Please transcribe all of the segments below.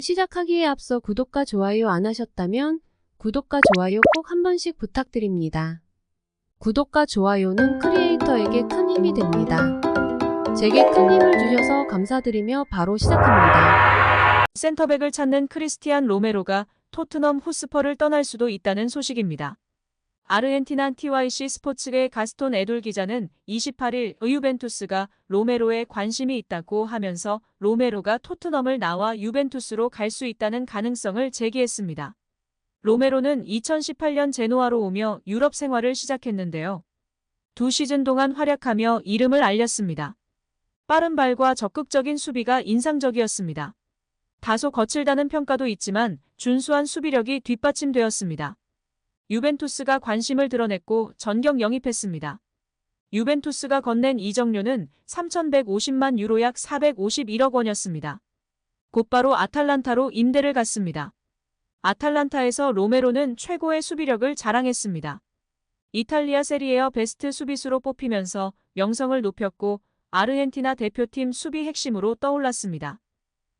시작하기에 앞서 구독과 좋아요 안 하셨다면 구독과 좋아요 꼭 한 번씩 부탁드립니다. 구독과 좋아요는 크리에이터에게 큰 힘이 됩니다. 제게 큰 힘을 주셔서 감사드리며 바로 시작합니다. 센터백을 찾는 크리스티안 로메로가 토트넘 호스퍼를 떠날 수도 있다는 소식입니다. 아르헨티나 TYC 스포츠의 가스톤 에돌 기자는 28일 유벤투스가 로메로에 관심이 있다고 하면서 로메로가 토트넘을 나와 유벤투스로 갈 수 있다는 가능성을 제기했습니다. 로메로는 2018년 제노아로 오며 유럽 생활을 시작했는데요. 2시즌 동안 활약하며 이름을 알렸습니다. 빠른 발과 적극적인 수비가 인상적이었습니다. 다소 거칠다는 평가도 있지만 준수한 수비력이 뒷받침되었습니다. 유벤투스가 관심을 드러냈고 전격 영입했습니다. 유벤투스가 건넨 이적료는 3,150만 유로 약 451억 원이었습니다. 곧바로 아탈란타로 임대를 갔습니다. 아탈란타에서 로메로는 최고의 수비력을 자랑했습니다. 이탈리아 세리에어 베스트 수비수로 뽑히면서 명성을 높였고 아르헨티나 대표팀 수비 핵심으로 떠올랐습니다.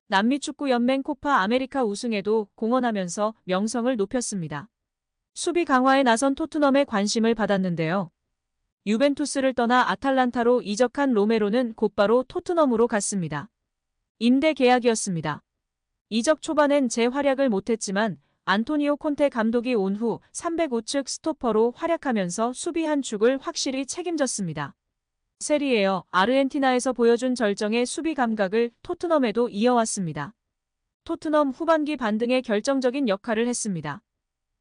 남미 축구 연맹 코파 아메리카 우승에도 공헌하면서 명성을 높였습니다. 수비 강화에 나선 토트넘의 관심을 받았는데요. 유벤투스를 떠나 아탈란타로 이적한 로메로는 곧바로 토트넘으로 갔습니다. 임대 계약이었습니다. 이적 초반엔 재활약을 못했지만 안토니오 콘테 감독이 온 후 305측 스토퍼로 활약하면서 수비 한 축을 확실히 책임졌습니다. 세리에어 아르헨티나에서 보여준 절정의 수비 감각을 토트넘에도 이어왔습니다. 토트넘 후반기 반등에 결정적인 역할을 했습니다.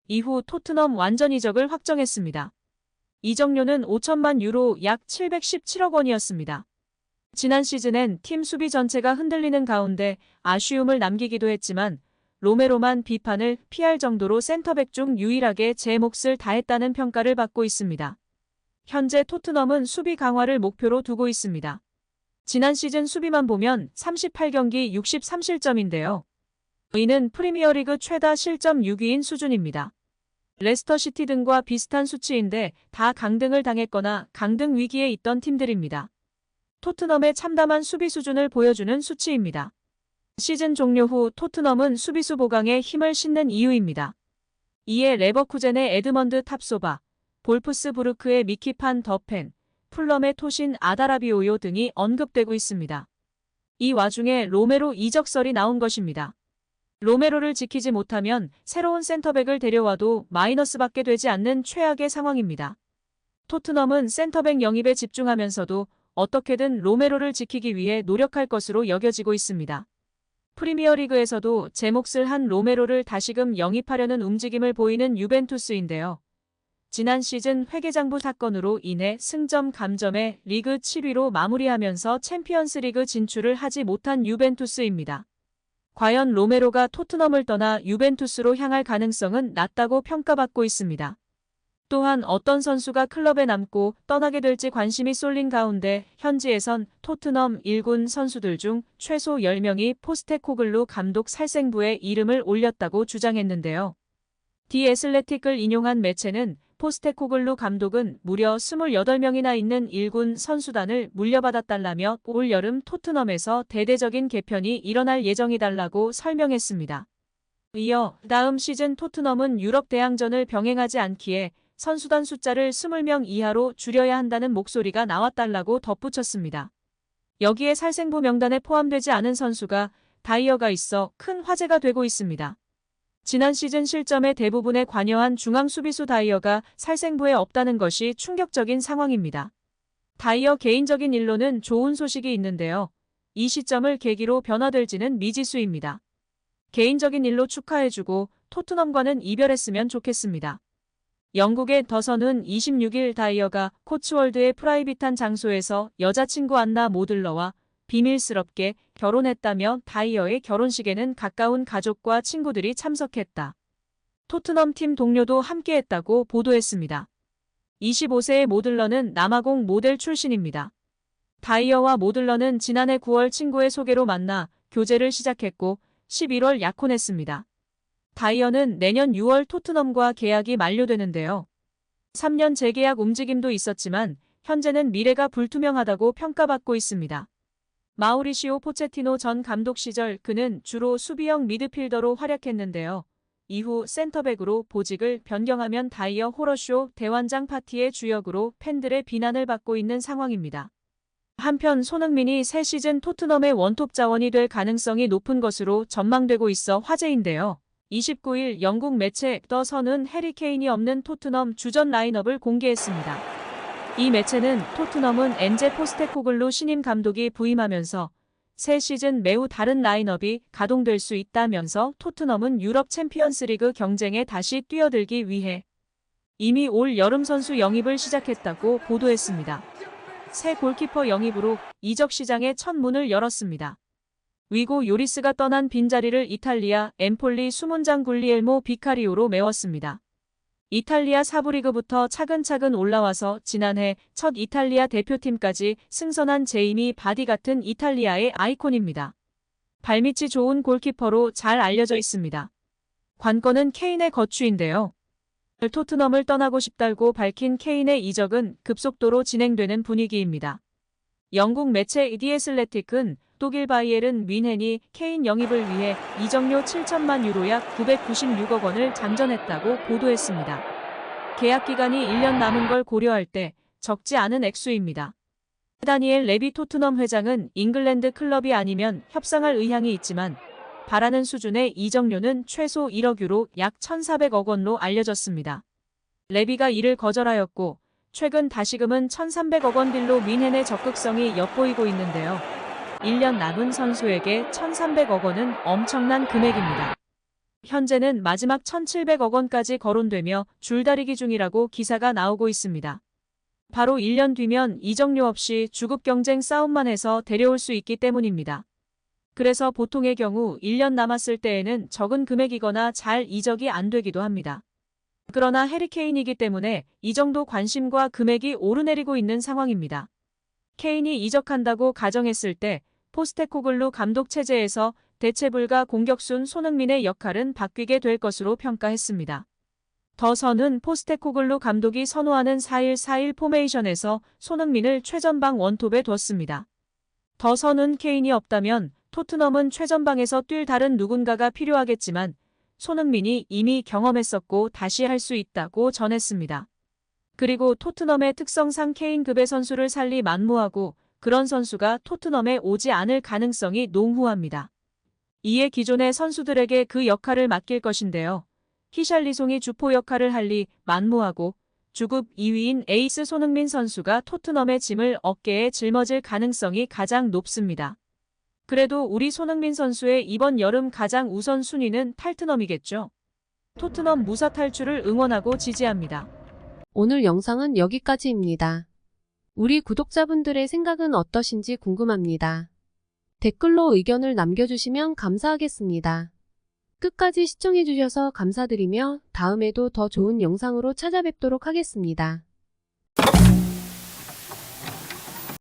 이후 토트넘 완전 이적을 확정했습니다. 이적료는 5천만 유로 약 717억 원이었습니다. 지난 시즌엔 팀 수비 전체가 흔들리는 가운데 아쉬움을 남기기도 했지만 로메로만 비판을 피할 정도로 센터백 중 유일하게 제 몫을 다했다는 평가를 받고 있습니다. 현재 토트넘은 수비 강화를 목표로 두고 있습니다. 지난 시즌 수비만 보면 38경기 63실점인데요. 이는 프리미어리그 최다 실점 6위인 수준입니다. 레스터시티 등과 비슷한 수치인데 다 강등을 당했거나 강등 위기에 있던 팀들입니다. 토트넘의 참담한 수비 수준을 보여주는 수치입니다. 시즌 종료 후 토트넘은 수비수 보강에 힘을 싣는 이유입니다. 이에 레버쿠젠의 에드먼드 탑소바, 볼프스부르크의 미키 판 더펜, 풀럼의 토신 아다라비오요 등이 언급되고 있습니다. 이 와중에 로메로 이적설이 나온 것입니다. 로메로를 지키지 못하면 새로운 센터백을 데려와도 마이너스밖에 되지 않는 최악의 상황입니다. 토트넘은 센터백 영입에 집중하면서도 어떻게든 로메로를 지키기 위해 노력할 것으로 여겨지고 있습니다. 프리미어리그에서도 제 몫을 한 로메로를 다시금 영입하려는 움직임을 보이는 유벤투스인데요. 지난 시즌 회계장부 사건으로 인해 승점 감점에 리그 7위로 마무리하면서 챔피언스리그 진출을 하지 못한 유벤투스입니다. 과연 로메로가 토트넘을 떠나 유벤투스로 향할 가능성은 낮다고 평가받고 있습니다. 또한 어떤 선수가 클럽에 남고 떠나게 될지 관심이 쏠린 가운데 현지에선 토트넘 1군 선수들 중 최소 10명이 포스테코글루 감독 살생부에 이름을 올렸다고 주장했는데요. 디 애슬레틱을 인용한 매체는 포스테코글루 감독은 무려 28명이나 있는 1군 선수단을 물려받았달라며 올 여름 토트넘에서 대대적인 개편이 일어날 예정이달라고 설명했습니다. 이어 다음 시즌 토트넘은 유럽 대항전을 병행하지 않기에 선수단 숫자를 20명 이하로 줄여야 한다는 목소리가 나왔달라고 덧붙였습니다. 여기에 살생부 명단에 포함되지 않은 선수가 다이어가 있어 큰 화제가 되고 있습니다. 지난 시즌 실점의 대부분에 관여한 중앙 수비수 다이어가 살생부에 없다는 것이 충격적인 상황입니다. 다이어 개인적인 일로는 좋은 소식이 있는데요. 이 시점을 계기로 변화될지는 미지수입니다. 개인적인 일로 축하해주고 토트넘과는 이별했으면 좋겠습니다. 영국의 더선은 26일 다이어가 코츠월드의 프라이빗한 장소에서 여자친구 안나 모들러와 비밀스럽게 결혼했다며 다이어의 결혼식에는 가까운 가족과 친구들이 참석했다. 토트넘 팀 동료도 함께했다고 보도했습니다. 25세의 모들러는 남아공 모델 출신입니다. 다이어와 모들러는 지난해 9월 친구의 소개로 만나 교제를 시작했고 11월 약혼했습니다. 다이어는 내년 6월 토트넘과 계약이 만료되는데요. 3년 재계약 움직임도 있었지만 현재는 미래가 불투명하다고 평가받고 있습니다. 마우리시오 포체티노 전 감독 시절 그는 주로 수비형 미드필더로 활약했는데요. 이후 센터백으로 보직을 변경하면 다이어 호러쇼 대환장 파티의 주역으로 팬들의 비난을 받고 있는 상황입니다. 한편 손흥민이 새 시즌 토트넘의 원톱 자원이 될 가능성이 높은 것으로 전망되고 있어 화제인데요. 29일 영국 매체 더 선은 해리 케인이 없는 토트넘 주전 라인업을 공개했습니다. 이 매체는 토트넘은 엔제 포스테코글루 신임 감독이 부임하면서 새 시즌 매우 다른 라인업이 가동될 수 있다면서 토트넘은 유럽 챔피언스리그 경쟁에 다시 뛰어들기 위해 이미 올 여름 선수 영입을 시작했다고 보도했습니다. 새 골키퍼 영입으로 이적 시장의 첫 문을 열었습니다. 위고 요리스가 떠난 빈자리를 이탈리아 엠폴리 수문장 굴리엘모 비카리오로 메웠습니다. 이탈리아 사부리그부터 차근차근 올라와서 지난해 첫 이탈리아 대표팀까지 승선한 제이미 바디 같은 이탈리아의 아이콘입니다. 발밑이 좋은 골키퍼로 잘 알려져 있습니다. 관건은 케인의 거취인데요. 토트넘을 떠나고 싶다고 밝힌 케인의 이적은 급속도로 진행되는 분위기입니다. 영국 매체 디 애슬레틱은 독일 바이에른 뮌헨이 케인 영입을 위해 이적료 7천만 유로 약 996억 원을 장전했다고 보도했습니다. 계약 기간이 1년 남은 걸 고려할 때 적지 않은 액수입니다. 다니엘 레비 토트넘 회장은 잉글랜드 클럽이 아니면 협상할 의향이 있지만 바라는 수준의 이적료는 최소 1억 유로 약 1,400억 원로 알려졌습니다. 레비가 이를 거절하였고 최근 다시금은 1,300억 원 딜로 뮌헨의 적극성이 엿보이고 있는데요. 1년 남은 선수에게 1,300억 원은 엄청난 금액입니다. 현재는 마지막 1,700억 원까지 거론되며 줄다리기 중이라고 기사가 나오고 있습니다. 바로 1년 뒤면 이적료 없이 주급 경쟁 싸움만 해서 데려올 수 있기 때문입니다. 그래서 보통의 경우 1년 남았을 때에는 적은 금액이거나 잘 이적이 안 되기도 합니다. 그러나 해리 케인이기 때문에 이 정도 관심과 금액이 오르내리고 있는 상황입니다. 케인이 이적한다고 가정했을 때 포스테코글루 감독 체제에서 대체 불가 공격순 손흥민의 역할은 바뀌게 될 것으로 평가했습니다. 더 선은 포스테코글루 감독이 선호하는 4-1-4-1 포메이션에서 손흥민을 최전방 원톱에 뒀습니다. 더 선은 케인이 없다면 토트넘은 최전방에서 뛸 다른 누군가가 필요하겠지만 손흥민이 이미 경험했었고 다시 할 수 있다고 전했습니다. 그리고 토트넘의 특성상 케인급의 선수를 살리 만무하고 그런 선수가 토트넘에 오지 않을 가능성이 농후합니다. 이에 기존의 선수들에게 그 역할을 맡길 것인데요. 히샬리송이 주포 역할을 할 리 만무하고 주급 2위인 에이스 손흥민 선수가 토트넘의 짐을 어깨에 짊어질 가능성이 가장 높습니다. 그래도 우리 손흥민 선수의 이번 여름 가장 우선 순위는 탈트넘이겠죠. 토트넘 무사 탈출을 응원하고 지지합니다. 오늘 영상은 여기까지입니다. 우리 구독자분들의 생각은 어떠신지 궁금합니다. 댓글로 의견을 남겨주시면 감사하겠습니다. 끝까지 시청해주셔서 감사드리며 다음에도 더 좋은 영상으로 찾아뵙도록 하겠습니다.